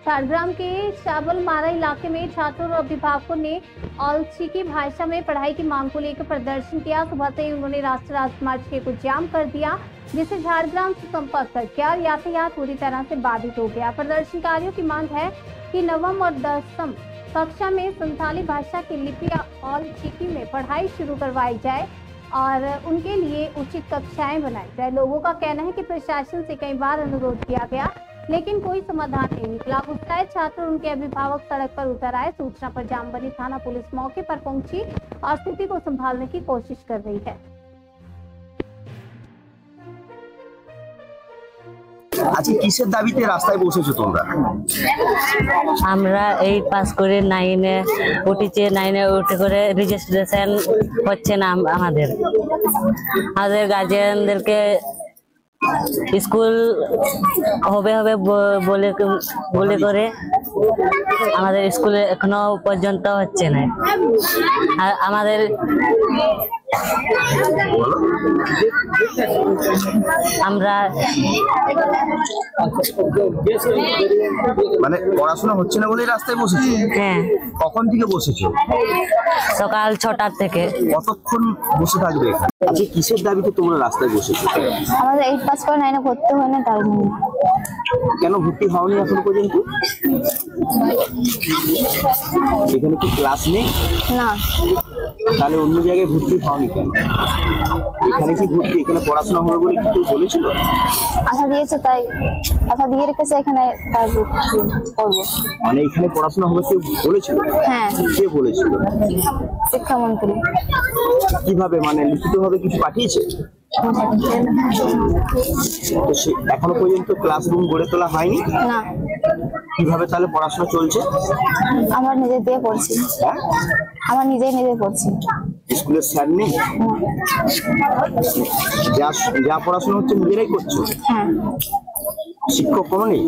झारग्राम के शाबलमारा इलाके में छात्रों और अभिभावकों ने औलचिकी भाषा में पढ़ाई की मांग को लेकर प्रदर्शन किया। सुबह से ही उन्होंने राष्ट्रीय राजमार्ग 6 को जाम कर दिया, जिससे झारग्राम से संपर्क कर गया और यातायात पूरी तरह से बाधित हो गया। प्रदर्शनकारियों की मांग है कि नवम और 10वीं कक्षा में संथाली भाषा की लिपि औलचिकी में पढ़ाई शुरू करवाई जाए और उनके लिए उचित कक्षाएं बनाई जाए। लोगों का कहना है कि प्रशासन से कई बार अनुरोध किया गया, लेकिन कोई समाधान नहीं निकला। गुस्साए छात्र और उनके अभिभावक सड़क पर उतर आए। सूचना पर जामबनी थाना पुलिस मौके पर पहुंची और स्थिति को संभालने की कोशिश कर रही है। আজকে কিসের দাবিতে রাস্তায় বসেছো তোমরা? আমরা এই পাস করে 9-এ উঠেছি, 9-এ উঠে করে রেজিস্ট্রেশন হচ্ছে না আমাদের গার্জিয়ানদেরকে স্কুল হবে বলে করে আমাদের স্কুলে এখনো পর্যন্ত হচ্ছে না। আর আমাদের আমরা মানে পড়াশোনা হচ্ছে না বলে রাস্তায় বসেছো? হ্যাঁ। কখন থেকে বসেছো? সকাল 6টার থেকে। কতক্ষণ বসে থাকবে এখানে? আজকে কিসের দাবিতে তোমরা রাস্তায় বসেছো? আমাদের 8 পাস করে 9-এ ভর্তি হয় না, তার জন্য। কেন ভর্তি হওনি এখন পর্যন্ত? এখানে কি ক্লাস নেই? না। তাহলে অন্য জায়গায় ভর্তি হওনি কেন? এখানে কি ভর্তি, এখানে পড়াশোনা হবে বলে কি বলেছিল? আশা দিয়েছে, তাই আশা দিয়ে রেখেছে এখানে, তাই করবো। মানে এখানে পড়াশোনা হবে কেউ বলেছিল? হ্যাঁ। কে বলেছিল? শিক্ষামন্ত্রী। কিভাবে, মানে লিখিত ভাবে কিছু পাঠিয়েছে? তো এখনো পর্যন্ত ক্লাসরুম গড়ে তোলা হয়নি? না। কিভাবে তাহলে পড়াশোনা চলছে? আমার নিজে দিয়ে পড়ছি। হ্যাঁ, আমার নিজে পড়ছি। স্কুলের স্যার নেই? যা পড়াশোনা হচ্ছে নিজেরাই করছো? হ্যাঁ। শিক্ষক কোনো নেই?